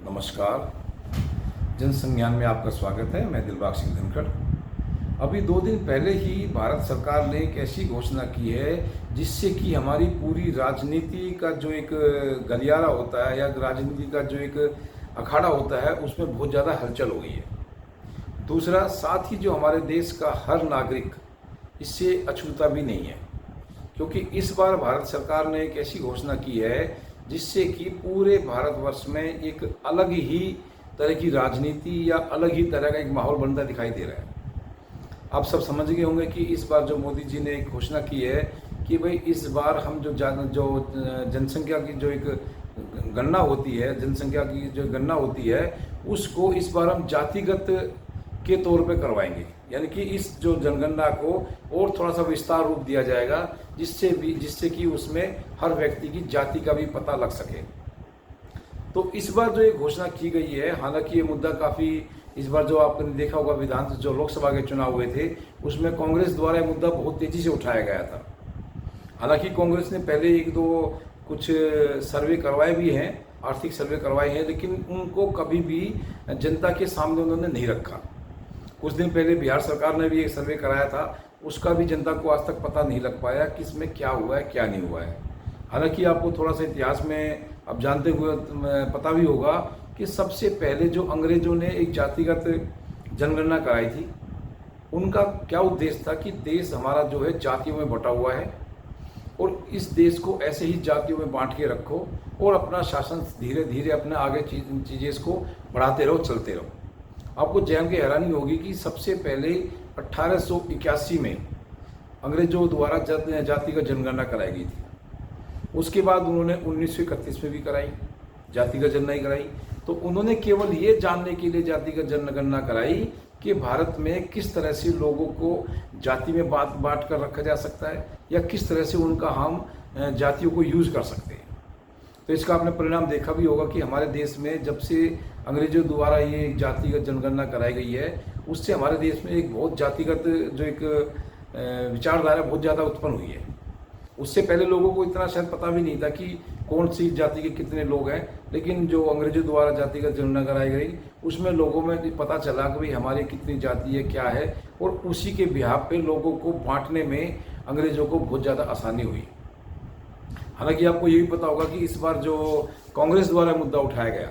नमस्कार। जनसंज्ञान में आपका स्वागत है। मैं दिलबाग सिंह धनखड़। अभी 2 दिन पहले ही भारत सरकार ने एक ऐसी घोषणा की है जिससे कि हमारी पूरी राजनीति का जो एक गलियारा होता है या राजनीति का जो एक अखाड़ा होता है उसमें बहुत ज़्यादा हलचल हो गई है। दूसरा, साथ ही जो हमारे देश का हर नागरिक इससे अछूता भी नहीं है, क्योंकि इस बार भारत सरकार ने एक ऐसी घोषणा की है जिससे कि पूरे भारतवर्ष में एक अलग ही तरह की राजनीति या अलग ही तरह का एक माहौल बनता दिखाई दे रहा है। आप सब समझ गए होंगे कि इस बार जो मोदी जी ने एक घोषणा की है कि भाई इस बार हम जो जनसंख्या की जो एक गणना होती है, जनसंख्या की जो गणना होती है उसको इस बार हम जातिगत के तौर पे करवाएंगे। यानी कि इस जो जनगणना को और थोड़ा सा विस्तार रूप दिया जाएगा जिससे कि उसमें हर व्यक्ति की जाति का भी पता लग सके। तो इस बार जो ये घोषणा की गई है, हालांकि ये मुद्दा काफ़ी इस बार जो आपने देखा होगा जो लोकसभा के चुनाव हुए थे उसमें कांग्रेस द्वारा ये मुद्दा बहुत तेज़ी से उठाया गया था। हालांकि कांग्रेस ने पहले 1-2 कुछ सर्वे करवाए भी हैं, आर्थिक सर्वे करवाए हैं, लेकिन उनको कभी भी जनता के सामने उन्होंने नहीं रखा। कुछ दिन पहले बिहार सरकार ने भी एक सर्वे कराया था, उसका भी जनता को आज तक पता नहीं लग पाया कि इसमें क्या हुआ है क्या नहीं हुआ है। हालांकि आपको थोड़ा सा इतिहास में अब जानते हुए पता भी होगा कि सबसे पहले जो अंग्रेजों ने एक जातिगत जनगणना कराई थी, उनका क्या उद्देश्य था कि देश हमारा जो है जातियों में बटा हुआ है और इस देश को ऐसे ही जातियों में बांट के रखो और अपना शासन धीरे धीरे अपने आगे चीज़ें इसको बढ़ाते रहो, चलते रहो। आपको जान के हैरानी होगी कि सबसे पहले 1881 में अंग्रेजों द्वारा जातिगत जनगणना कराई गई थी। उसके बाद उन्होंने 1931 में भी कराई, जातिगत जनगणना कराई। तो उन्होंने केवल ये जानने के लिए जातिगत जनगणना कराई कि भारत में किस तरह से लोगों को जाति में बांट कर रखा जा सकता है या किस तरह से उनका हम जातियों को यूज़ कर सकते हैं। तो इसका आपने परिणाम देखा भी होगा कि हमारे देश में जब से अंग्रेजों द्वारा ये जातिगत जनगणना कराई गई है उससे हमारे देश में एक बहुत जातिगत जो एक विचारधारा बहुत ज़्यादा उत्पन्न हुई है। उससे पहले लोगों को इतना शायद पता भी नहीं था कि कौन सी जाति के कितने लोग हैं, लेकिन जो अंग्रेजों द्वारा जातिगत जनगणना कराई गई उसमें लोगों में पता चला कि भाई हमारी कितनी जाति है क्या है, और उसी के बिहाफ पे लोगों को बांटने में अंग्रेजों को बहुत ज़्यादा आसानी हुई। हालांकि आपको ये भी पता होगा कि इस बार जो कांग्रेस द्वारा मुद्दा उठाया गया,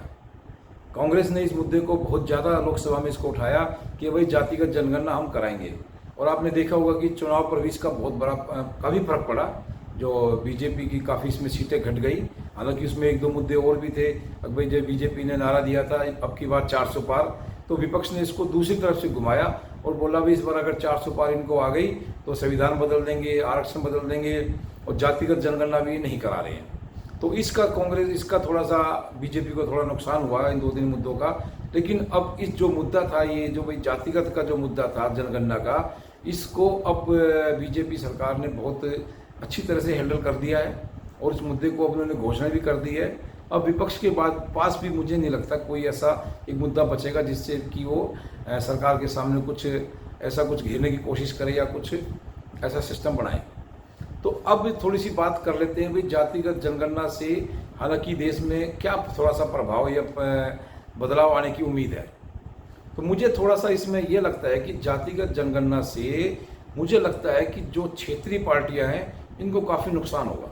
कांग्रेस ने इस मुद्दे को बहुत ज़्यादा लोकसभा में इसको उठाया कि भाई जातिगत जनगणना हम कराएंगे। और आपने देखा होगा कि चुनाव पर भी इसका बहुत बड़ा काफ़ी फर्क पड़ा। जो बीजेपी की काफ़ी इसमें सीटें घट गई। हालांकि उसमें 1-2 मुद्दे और भी थे। अब भाई जब बीजेपी ने नारा दिया था अब की बार 400 पार, तो विपक्ष ने इसको दूसरी तरफ से घुमाया और बोला भी इस बार अगर 400 पार इनको आ गई तो संविधान बदल देंगे, आरक्षण बदल देंगे और जातिगत जनगणना भी नहीं करा रहे हैं। तो इसका थोड़ा सा बीजेपी को थोड़ा नुकसान हुआ इन 2-3 मुद्दों का। लेकिन अब इस जो मुद्दा था, ये जो भाई जातिगत का जो मुद्दा था जनगणना का, इसको अब बीजेपी सरकार ने बहुत अच्छी तरह से हैंडल कर दिया है और इस मुद्दे को अब उन्होंने घोषणा भी कर दी है। अब विपक्ष के पास भी मुझे नहीं लगता कोई ऐसा एक मुद्दा बचेगा जिससे कि वो सरकार के सामने कुछ घेरने की कोशिश करे या कुछ ऐसा सिस्टम बनाए। तो अब थोड़ी सी बात कर लेते हैं भाई जातिगत जनगणना से हालांकि देश में क्या थोड़ा सा प्रभाव या बदलाव आने की उम्मीद है। तो मुझे थोड़ा सा इसमें यह लगता है कि जातिगत जनगणना से मुझे लगता है कि जो क्षेत्रीय पार्टियां हैं इनको काफ़ी नुकसान होगा।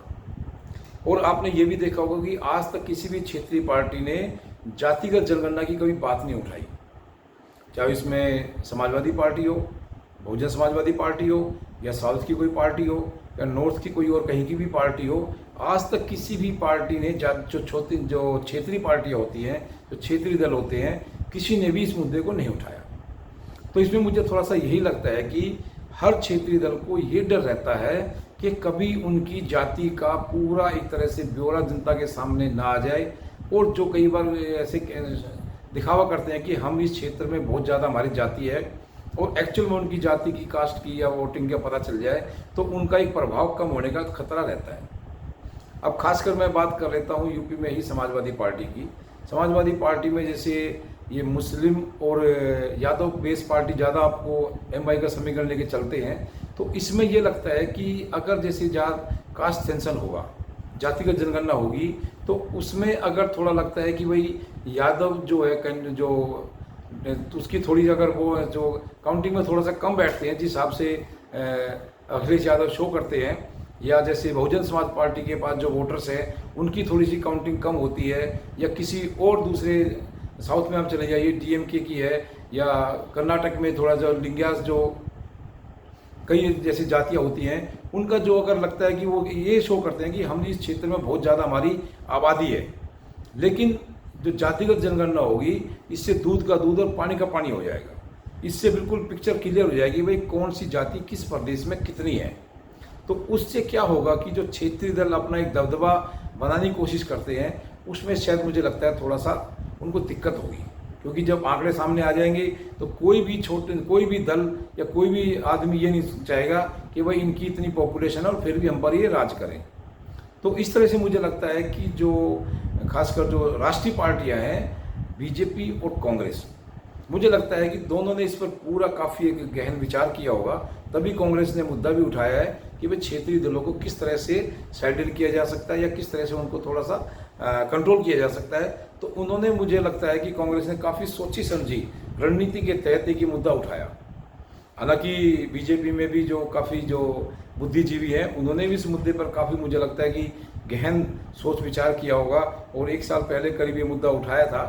और आपने ये भी देखा होगा कि आज तक किसी भी क्षेत्रीय पार्टी ने जातिगत जनगणना की कभी बात नहीं उठाई, चाहे इसमें समाजवादी पार्टी हो, बहुजन समाजवादी पार्टी हो, या साउथ की कोई पार्टी हो, या नॉर्थ की कोई और कहीं की भी पार्टी हो। आज तक किसी भी पार्टी ने जो क्षेत्रीय पार्टियां होती हैं, जो क्षेत्रीय दल होते हैं, किसी ने भी इस मुद्दे को नहीं उठाया। तो इसमें मुझे थोड़ा सा यही लगता है कि हर क्षेत्रीय दल को ये डर रहता है कि कभी उनकी जाति का पूरा एक तरह से ब्यौरा जनता के सामने ना आ जाए, और जो कई बार ऐसे दिखावा करते हैं कि हम इस क्षेत्र में बहुत ज़्यादा हमारी जाति है और एक्चुअल में उनकी जाति की, कास्ट की या वोटिंग का पता चल जाए तो उनका एक प्रभाव कम होने का खतरा रहता है। अब खासकर मैं बात कर लेता हूँ यूपी में ही समाजवादी पार्टी की। समाजवादी पार्टी में जैसे ये मुस्लिम और यादव बेस पार्टी ज़्यादा आपको एमआई का समीकरण लेके चलते हैं। तो इसमें ये लगता है कि अगर जैसे कास्ट सेंसन होगा, जातिगत जनगणना होगी, तो उसमें अगर थोड़ा लगता है कि भाई यादव जो है जो तो उसकी थोड़ी अगर वो जो काउंटिंग में थोड़ा सा कम बैठते हैं जिस हिसाब से अखिलेश यादव शो करते हैं, या जैसे बहुजन समाज पार्टी के पास जो वोटर्स हैं उनकी थोड़ी सी काउंटिंग कम होती है, या किसी और दूसरे साउथ में आप चले जाइए डीएमके की है, या कर्नाटक में थोड़ा जो लिंग्यास जो कई जैसी जातियाँ होती हैं उनका जो अगर लगता है कि वो ये शो करते हैं कि हम इस क्षेत्र में बहुत ज़्यादा हमारी आबादी है, लेकिन जो जातिगत जनगणना होगी इससे दूध का दूध और पानी का पानी हो जाएगा। इससे बिल्कुल पिक्चर क्लियर हो जाएगी भाई कौन सी जाति किस प्रदेश में कितनी है। तो उससे क्या होगा कि जो क्षेत्रीय दल अपना एक दबदबा बनाने की कोशिश करते हैं उसमें शायद मुझे लगता है थोड़ा सा उनको दिक्कत होगी, क्योंकि जब आंकड़े सामने आ जाएंगे तो कोई भी दल या कोई भी आदमी ये नहीं चाहेगा कि भाई इनकी इतनी पॉपुलेशन है और फिर भी हम पर ये राज करें। तो इस तरह से मुझे लगता है कि जो खासकर जो राष्ट्रीय पार्टियां हैं बीजेपी और कांग्रेस, मुझे लगता है कि दोनों ने इस पर पूरा काफ़ी एक गहन विचार किया होगा, तभी कांग्रेस ने मुद्दा भी उठाया है कि भाई क्षेत्रीय दलों को किस तरह से साइडल किया जा सकता है या किस तरह से उनको थोड़ा सा कंट्रोल किया जा सकता है। तो उन्होंने, मुझे लगता है कि कांग्रेस ने काफ़ी सोची समझी रणनीति के तहत एक मुद्दा उठाया। हालांकि बीजेपी में भी जो काफ़ी जो बुद्धिजीवी हैं उन्होंने भी इस मुद्दे पर काफ़ी, मुझे लगता है कि गहन सोच विचार किया होगा, और 1 साल पहले करीब ये मुद्दा उठाया था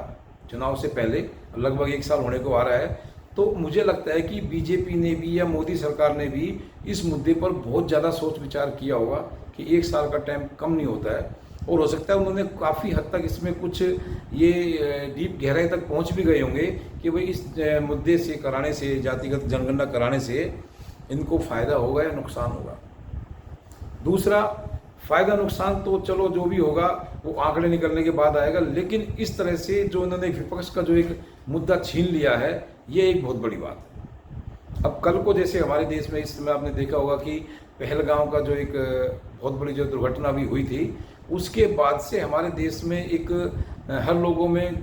चुनाव से पहले, लगभग 1 साल होने को आ रहा है। तो मुझे लगता है कि बीजेपी ने भी या मोदी सरकार ने भी इस मुद्दे पर बहुत ज़्यादा सोच विचार किया होगा कि 1 साल का टाइम कम नहीं होता है, और हो सकता है उन्होंने काफ़ी हद तक इसमें कुछ ये डीप गहराई तक पहुंच भी गए होंगे कि भाई इस मुद्दे से कराने से, जातिगत जनगणना कराने से इनको फ़ायदा होगा या नुकसान होगा। दूसरा, फ़ायदा नुकसान तो चलो जो भी होगा वो आंकड़े निकलने के बाद आएगा, लेकिन इस तरह से जो उन्होंने विपक्ष का जो एक मुद्दा छीन लिया है ये एक बहुत बड़ी बात है। अब कल को जैसे हमारे देश में इस समय आपने देखा होगा कि पहलगाम का जो एक बहुत बड़ी जो दुर्घटना भी हुई थी, उसके बाद से हमारे देश में एक हर लोगों में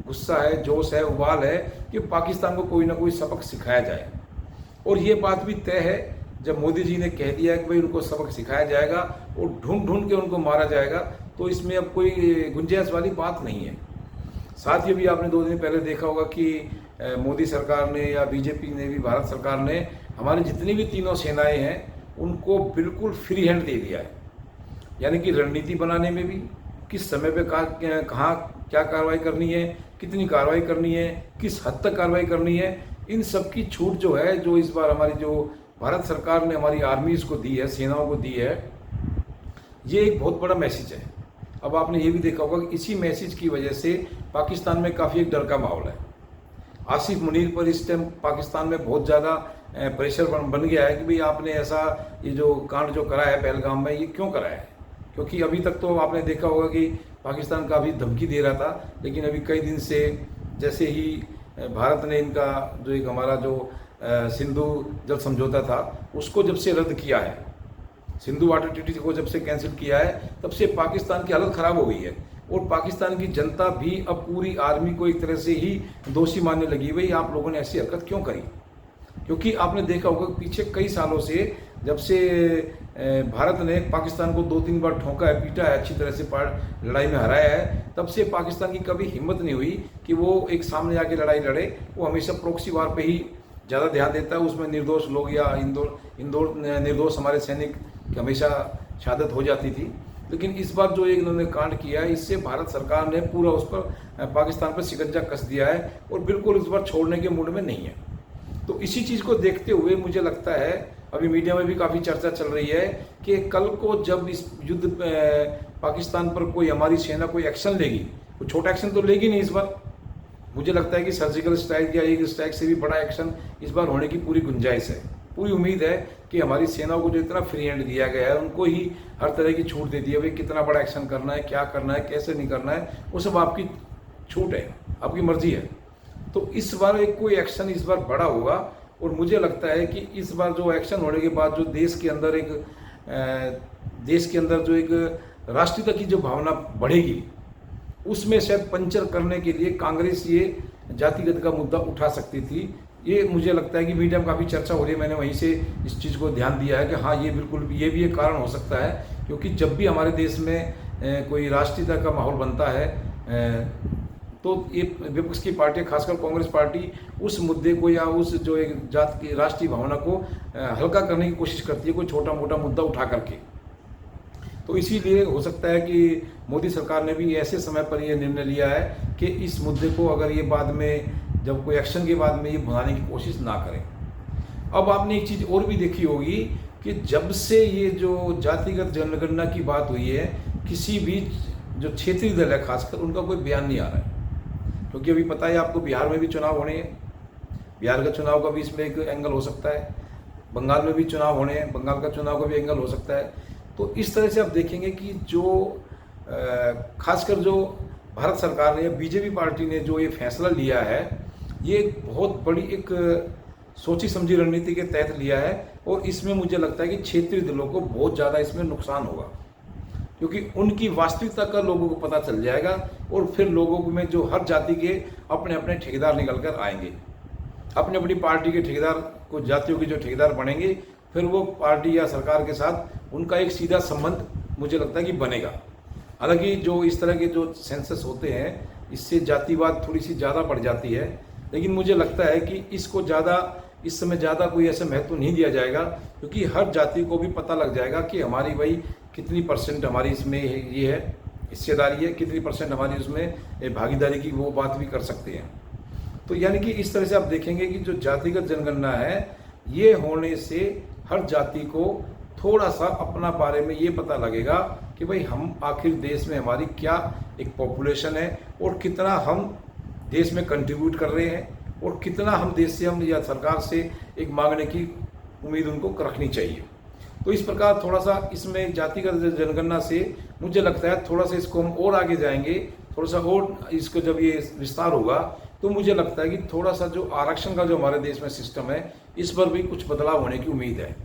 गुस्सा है, जोश है, उबाल है कि पाकिस्तान को कोई ना कोई सबक सिखाया जाए। और ये बात भी तय है जब मोदी जी ने कह दिया कि भाई उनको सबक सिखाया जाएगा और ढूंढ ढूंढ के उनको मारा जाएगा, तो इसमें अब कोई गुंजाइश वाली बात नहीं है। साथ ही भी आपने 2 दिन पहले देखा होगा कि मोदी सरकार ने या बीजेपी ने भी, भारत सरकार ने हमारी जितनी भी तीनों सेनाएं हैं उनको बिल्कुल फ्री हैंड दे दिया है, यानी कि रणनीति बनाने में भी, किस समय पे कहाँ क्या कार्रवाई करनी है, कितनी कार्रवाई करनी है, किस हद तक कार्रवाई करनी है, इन सब की छूट जो है, जो इस बार हमारी जो भारत सरकार ने हमारी आर्मीज़ को दी है, सेनाओं को दी है, ये एक बहुत बड़ा मैसेज है। अब आपने ये भी देखा होगा कि इसी मैसेज की वजह से पाकिस्तान में काफ़ी एक डर का माहौल है। आसिफ मुनीर पर इस टाइम पाकिस्तान में बहुत ज़्यादा प्रेशर बन गया है कि भाई आपने ऐसा ये जो कांड जो करा है पहलगाम में, ये क्यों करा है। क्योंकि अभी तक तो आपने देखा होगा कि पाकिस्तान काफ़ी धमकी दे रहा था, लेकिन अभी कई दिन से जैसे ही भारत ने इनका जो एक हमारा जो सिंधु जल समझौता था उसको जब से रद्द किया है, सिंधु वाटर ट्रीटी को जब से कैंसिल किया है, तब से पाकिस्तान की हालत ख़राब हो गई है। और पाकिस्तान की जनता भी अब पूरी आर्मी को एक तरह से ही दोषी मानने लगी, भाई आप लोगों ने ऐसी हरकत क्यों करी। क्योंकि आपने देखा होगा पीछे कई सालों से जब से भारत ने पाकिस्तान को 2-3 बार ठोका है, पीटा है, अच्छी तरह से लड़ाई में हराया है, तब से पाकिस्तान की कभी हिम्मत नहीं हुई कि वो एक सामने आके लड़ाई लड़े। वो हमेशा प्रोक्सी वार पे ही ज़्यादा ध्यान देता है, उसमें निर्दोष लोग या निर्दोष हमारे सैनिक की हमेशा शहादत हो जाती थी। लेकिन इस बार जो एक इन्होंने कांड किया है, इससे भारत सरकार ने पूरा उस पर पाकिस्तान पर शिकंजा कस दिया है और बिल्कुल इस बार छोड़ने के मूड में नहीं है। तो इसी चीज़ को देखते हुए मुझे लगता है, अभी मीडिया में भी काफ़ी चर्चा चल रही है कि कल को जब इस युद्ध पाकिस्तान पर कोई हमारी सेना कोई एक्शन लेगी, कोई छोटा एक्शन तो लेगी नहीं इस बार, मुझे लगता है कि सर्जिकल स्ट्राइक या एक स्ट्राइक से भी बड़ा एक्शन इस बार होने की पूरी गुंजाइश है। पूरी उम्मीद है कि हमारी सेनाओं को जो इतना फ्री हैंड दिया गया है, उनको ही हर तरह की छूट दे दी है, भाई कितना बड़ा एक्शन करना है, क्या करना है, कैसे नहीं करना है, वो सब आपकी छूट है, आपकी मर्जी है। तो इस बार एक कोई एक्शन इस बार बड़ा होगा और मुझे लगता है कि इस बार जो एक्शन होने के बाद जो देश के अंदर जो एक राष्ट्रीयता की जो भावना बढ़ेगी, उसमें शायद पंचर करने के लिए कांग्रेस ये जातिगत का मुद्दा उठा सकती थी। ये मुझे लगता है कि मीडिया में काफ़ी चर्चा हो रही है, मैंने वहीं से इस चीज़ को ध्यान दिया है कि हाँ, ये बिल्कुल ये भी एक कारण हो सकता है, क्योंकि जब भी हमारे देश में कोई राष्ट्रीयता का माहौल बनता है तो ये विपक्ष की पार्टी, खासकर कांग्रेस पार्टी, उस मुद्दे को या उस जो एक जात की राष्ट्रीय भावना को हल्का करने की कोशिश करती है, कोई छोटा मोटा मुद्दा उठा करके। तो इसीलिए हो सकता है कि मोदी सरकार ने भी ऐसे समय पर यह निर्णय लिया है कि इस मुद्दे को अगर ये बाद में, जब कोई एक्शन के बाद में ये भुनाने की कोशिश ना करें। अब आपने एक चीज़ और भी देखी होगी कि जब से ये जो जातिगत जनगणना की बात हुई है, किसी भी जो क्षेत्रीय दल है खासकर, उनका कोई बयान नहीं आ रहा है। क्योंकि अभी पता है आपको, बिहार में भी चुनाव होने हैं, बिहार का चुनाव का भी इसमें एक एंगल हो सकता है, बंगाल में भी चुनाव होने हैं, बंगाल का चुनाव का भी एंगल हो सकता है। तो इस तरह से आप देखेंगे कि जो खासकर जो भारत सरकार ने या बीजेपी पार्टी ने जो ये फैसला लिया है, ये एक बहुत बड़ी एक सोची समझी रणनीति के तहत लिया है। और इसमें मुझे लगता है कि क्षेत्रीय दलों को बहुत ज़्यादा इसमें नुकसान होगा, क्योंकि उनकी वास्तविकता का लोगों को पता चल जाएगा और फिर लोगों में जो हर जाति के अपने अपने ठेकेदार निकल कर आएंगे, अपनी अपनी पार्टी के ठेकेदार, कुछ जातियों के जो ठेकेदार बनेंगे, फिर वो पार्टी या सरकार के साथ उनका एक सीधा संबंध मुझे लगता है कि बनेगा। हालांकि जो इस तरह के जो सेंसस होते हैं, इससे जातिवाद थोड़ी सी ज़्यादा बढ़ जाती है, लेकिन मुझे लगता है कि इसको इस समय ज़्यादा कोई ऐसा महत्व नहीं दिया जाएगा, क्योंकि हर जाति को भी पता लग जाएगा कि हमारी भाई कितनी % हमारी इसमें ये है हिस्सेदारी है, कितनी % हमारी उसमें भागीदारी की, वो बात भी कर सकते हैं। तो यानी कि इस तरह से आप देखेंगे कि जो जातिगत जनगणना है, ये होने से हर जाति को थोड़ा सा अपना बारे में ये पता लगेगा कि भाई हम आखिर देश में हमारी क्या एक पॉपुलेशन है और कितना हम देश में कंट्रीब्यूट कर रहे हैं और कितना हम देश से हम या सरकार से एक मांगने की उम्मीद उनको रखनी चाहिए। तो इस प्रकार थोड़ा सा इसमें जातिगत जनगणना से मुझे लगता है थोड़ा सा इसको हम और आगे जाएंगे, थोड़ा सा और इसको जब ये विस्तार होगा तो मुझे लगता है कि थोड़ा सा जो आरक्षण का जो हमारे देश में सिस्टम है, इस पर भी कुछ बदलाव होने की उम्मीद है।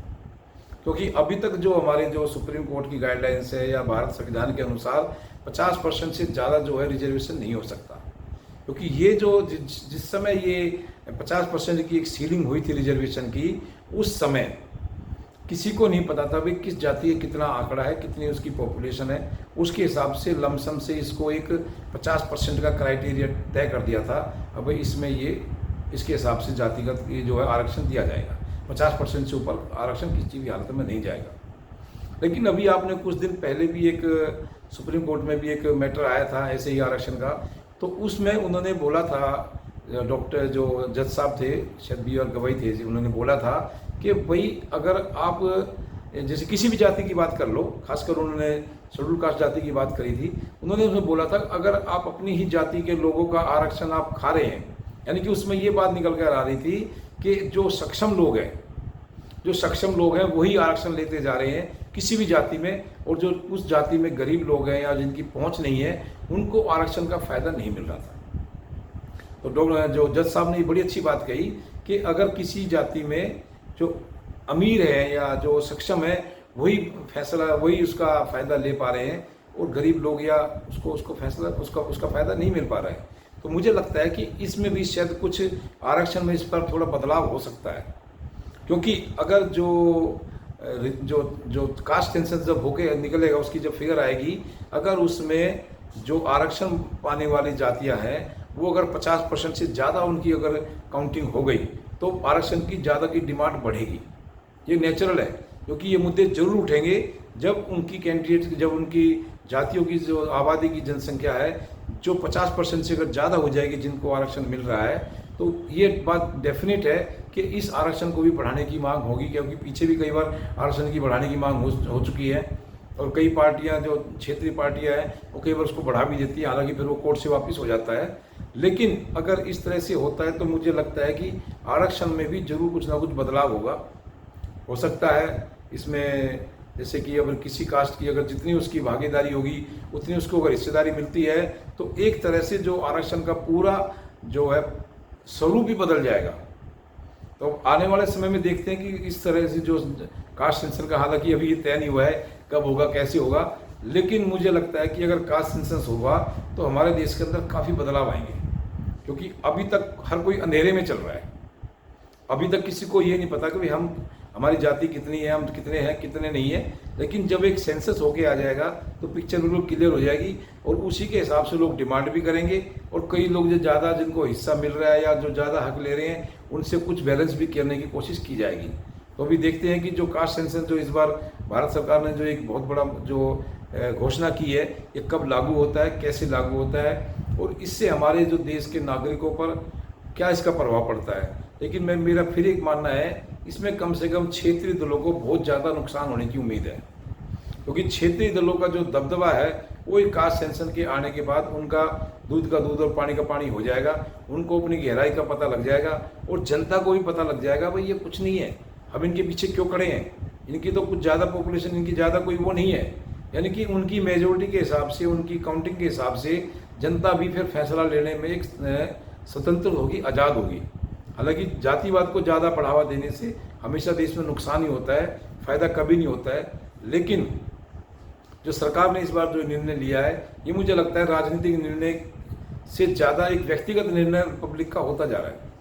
क्योंकि अभी तक जो हमारे जो सुप्रीम कोर्ट की गाइडलाइंस है या भारत संविधान के अनुसार 50% से ज़्यादा जो है रिजर्वेशन नहीं हो सकता, क्योंकि ये जो जिस समय ये 50% की एक सीलिंग हुई थी रिजर्वेशन की, उस समय किसी को नहीं पता था भाई किस जाति का कितना आंकड़ा है, कितनी उसकी पॉपुलेशन है, उसके हिसाब से लमसम से इसको एक 50% का क्राइटेरिया तय कर दिया था। अब इसमें ये इसके हिसाब से जातिगत ये जो है आरक्षण दिया जाएगा, 50% से ऊपर आरक्षण किसी भी हालत में नहीं जाएगा। लेकिन अभी आपने कुछ दिन पहले भी एक सुप्रीम कोर्ट में भी एक मैटर आया था ऐसे ही आरक्षण का, तो उसमें उन्होंने बोला था, डॉक्टर जो जज साहब थे, शायद बी आर गवई थे, उन्होंने बोला था कि भाई अगर आप जैसे किसी भी जाति की बात कर लो, खासकर उन्होंने शेड्यूल कास्ट जाति की बात करी थी, उन्होंने उसमें बोला था अगर आप अपनी ही जाति के लोगों का आरक्षण आप खा रहे हैं, यानी कि उसमें ये बात निकल कर आ रही थी कि जो सक्षम लोग हैं वही आरक्षण लेते जा रहे हैं किसी भी जाति में, और जो उस जाति में गरीब लोग हैं या जिनकी पहुंच नहीं है उनको आरक्षण का फायदा नहीं मिल रहा था। तो डॉक्टर जो जज साहब ने बड़ी अच्छी बात कही कि अगर किसी जाति में जो अमीर है या जो सक्षम है वही उसका फ़ायदा ले पा रहे हैं, और गरीब लोग या उसका फ़ायदा नहीं मिल पा रहा है, तो मुझे लगता है कि इसमें भी शायद कुछ आरक्षण में इस पर थोड़ा बदलाव हो सकता है। क्योंकि अगर जो कास्ट सेंसस जब होके निकलेगा, उसकी जब फिगर आएगी, अगर उसमें जो आरक्षण पाने वाली जातियां हैं वो अगर 50% से ज़्यादा उनकी अगर काउंटिंग हो गई तो आरक्षण की ज़्यादा की डिमांड बढ़ेगी। ये नेचुरल है, क्योंकि ये मुद्दे जरूर उठेंगे जब उनकी कैंडिडेट, जब उनकी जातियों की जो आबादी की जनसंख्या है जो 50% से अगर ज़्यादा हो जाएगी जिनको आरक्षण मिल रहा है, तो ये बात डेफिनेट है कि इस आरक्षण को भी बढ़ाने की मांग होगी, क्योंकि पीछे भी कई बार आरक्षण की बढ़ाने की मांग हो चुकी है, और कई पार्टियां जो क्षेत्रीय पार्टियां हैं वो कई बार उसको बढ़ा भी देती हैं, हालांकि फिर वो कोर्ट से वापस हो जाता है। लेकिन अगर इस तरह से होता है तो मुझे लगता है कि आरक्षण में भी जरूर कुछ ना कुछ बदलाव होगा। हो सकता है इसमें जैसे कि अगर किसी कास्ट की अगर जितनी उसकी भागीदारी होगी उतनी उसको अगर हिस्सेदारी मिलती है तो एक तरह से जो आरक्षण का पूरा जो है स्वरूप भी बदल जाएगा। तो आने वाले समय में देखते हैं कि इस तरह से जो कास्ट सेंसस का, हालांकि अभी ये तय नहीं हुआ है कब होगा कैसे होगा, लेकिन मुझे लगता है कि अगर कास्ट सेंसस होगा तो हमारे देश के अंदर काफ़ी बदलाव आएंगे, क्योंकि अभी तक हर कोई अंधेरे में चल रहा है। अभी तक किसी को ये नहीं पता कि भाई हम हमारी जाति कितनी है, हम कितने हैं कितने नहीं है, लेकिन जब एक सेंसस होके आ जाएगा तो पिक्चर बिल्कुल क्लियर हो जाएगी और उसी के हिसाब से लोग डिमांड भी करेंगे। और कई लोग जो ज़्यादा जिनको हिस्सा मिल रहा है या जो ज़्यादा हक ले रहे हैं उनसे कुछ बैलेंस भी करने की कोशिश की जाएगी। तो अभी देखते हैं कि जो कास्ट सेंसस जो इस बार भारत सरकार ने जो एक बहुत बड़ा जो घोषणा की है, ये कब लागू होता है, कैसे लागू होता है और इससे हमारे जो देश के नागरिकों पर क्या इसका प्रभाव पड़ता है। लेकिन मेरा फिर एक मानना है, इसमें कम से कम क्षेत्रीय दलों को बहुत ज़्यादा नुकसान होने की उम्मीद है, क्योंकि क्षेत्रीय दलों का जो दबदबा है वो एक कास्ट सेंसन के आने के बाद उनका दूध का दूध और पानी का पानी हो जाएगा, उनको अपनी गहराई का पता लग जाएगा और जनता को भी पता लग जाएगा भाई ये कुछ नहीं है, हम इनके पीछे क्यों खड़े हैं, इनकी तो कुछ ज़्यादा पॉपुलेशन, इनकी ज़्यादा कोई वो नहीं है। यानी कि उनकी मेजोरिटी के हिसाब से, उनकी काउंटिंग के हिसाब से जनता भी फिर फैसला लेने में एक स्वतंत्र होगी, आज़ाद होगी। हालांकि जातिवाद को ज़्यादा बढ़ावा देने से हमेशा देश में नुकसान ही होता है, फ़ायदा कभी नहीं होता है। लेकिन जो सरकार ने इस बार जो निर्णय लिया है, ये मुझे लगता है राजनीतिक निर्णय से ज़्यादा एक व्यक्तिगत निर्णय पब्लिक का होता जा रहा है।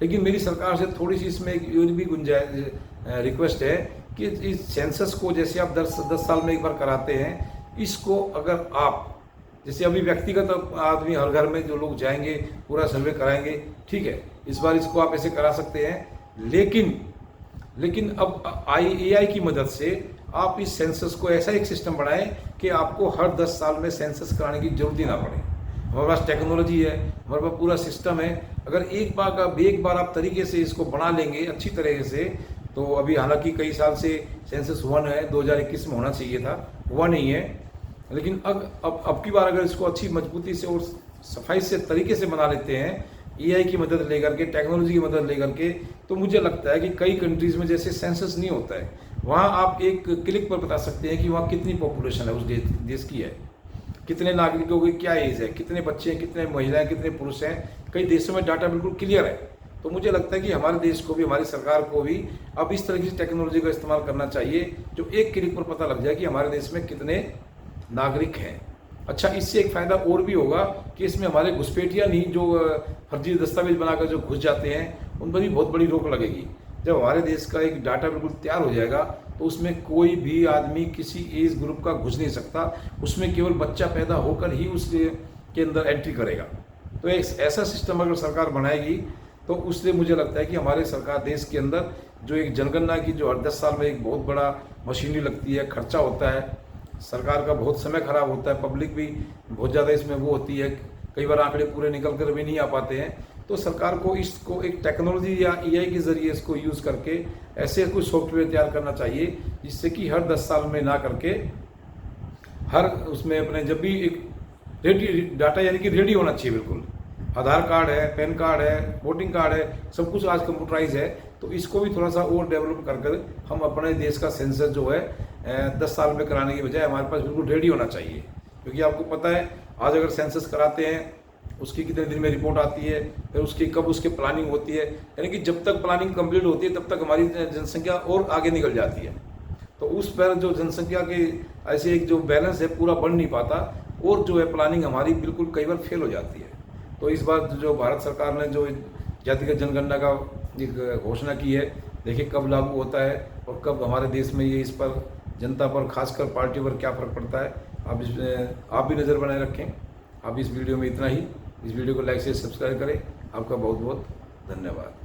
लेकिन मेरी सरकार से थोड़ी सी इसमें एक ये भी गुंजाइश रिक्वेस्ट है कि इस सेंसस को जैसे आप 10 साल में एक बार कराते हैं, इसको अगर आप जैसे अभी व्यक्तिगत आदमी हर घर में जो लोग जाएंगे पूरा सर्वे कराएंगे, ठीक है, इस बार इसको आप ऐसे करा सकते हैं। लेकिन अब AI की मदद से आप इस सेंसस को ऐसा एक सिस्टम बनाएं कि आपको हर 10 साल में सेंसस कराने की जरूरत ही ना पड़े। हमारे पास टेक्नोलॉजी है, हमारे पास पूरा सिस्टम है। अगर एक बार आप तरीके से इसको बना लेंगे अच्छी तरीके से, तो अभी हालांकि कई साल से सेंसस हुआ है, 2021 में होना चाहिए था, हुआ नहीं है। लेकिन अब की बार अगर इसको अच्छी मजबूती से और सफाई से तरीके से बना लेते हैं, AI की मदद लेकर के, टेक्नोलॉजी की मदद लेकर के, तो मुझे लगता है कि कई कंट्रीज़ में जैसे सेंसस नहीं होता है, वहाँ आप एक क्लिक पर बता सकते हैं कि वहाँ कितनी पॉपुलेशन है उस देश की है, कितने नागरिकों की क्या एज है, कितने बच्चे हैं, कितने महिलाएं, कितने पुरुष हैं। कई देशों में डाटा बिल्कुल क्लियर है। तो मुझे लगता है कि हमारे देश को भी, हमारी सरकार को भी अब इस तरह की टेक्नोलॉजी का इस्तेमाल करना चाहिए, जो एक क्लिक पर पता लग जाए कि हमारे देश में कितने नागरिक हैं। अच्छा, इससे एक फ़ायदा और भी होगा कि इसमें हमारे घुसपैठिया नहीं, जो फर्जी दस्तावेज बनाकर जो घुस जाते हैं, उन पर भी बहुत बड़ी रोक लगेगी। जब हमारे देश का एक डाटा बिल्कुल तैयार हो जाएगा तो उसमें कोई भी आदमी किसी एज ग्रुप का घुस नहीं सकता, उसमें केवल बच्चा पैदा होकर ही उसके अंदर एंट्री करेगा। तो एक ऐसा सिस्टम अगर सरकार बनाएगी तो उससे मुझे लगता है कि हमारे सरकार देश के अंदर जो एक जनगणना की जो हर 10 साल में एक बहुत बड़ा मशीनरी लगती है, खर्चा होता है, सरकार का बहुत समय खराब होता है, पब्लिक भी बहुत ज़्यादा इसमें वो होती है, कई बार आंकड़े पूरे निकल कर भी नहीं आ पाते हैं। तो सरकार को इसको एक टेक्नोलॉजी या AI के ज़रिए इसको यूज़ करके ऐसे कुछ सॉफ्टवेयर तैयार करना चाहिए जिससे कि हर 10 साल में ना करके हर उसमें अपने जब भी एक रेडी डाटा यानी कि रेडी होना चाहिए बिल्कुल। आधार कार्ड है, पैन कार्ड है, वोटिंग कार्ड है, सब कुछ आज कंप्यूटराइज है। तो इसको भी थोड़ा सा और डेवलप कर हम अपने देश का सेंसस जो है 10 साल में कराने की बजाय हमारे पास बिल्कुल रेडी होना चाहिए। क्योंकि आपको पता है आज अगर सेंसस कराते हैं उसकी कितने दिन में रिपोर्ट आती है, फिर उसकी कब उसकी प्लानिंग होती है, यानी कि जब तक प्लानिंग कंप्लीट होती है तब तक हमारी जनसंख्या और आगे निकल जाती है। तो उस पर जो जनसंख्या के ऐसे एक जो बैलेंस है पूरा बन नहीं पाता और जो है प्लानिंग हमारी बिल्कुल कई बार फेल हो जाती है। तो इस बार जो भारत सरकार ने जो जातिगत जनगणना का एक घोषणा की है, देखिए कब लागू होता है और कब हमारे देश में ये इस पर जनता पर, खासकर पार्टी पर क्या फ़र्क पड़ता है। आप भी नज़र बनाए रखें। अब इस वीडियो में इतना ही। इस वीडियो को लाइक से सब्सक्राइब करें। आपका बहुत बहुत धन्यवाद।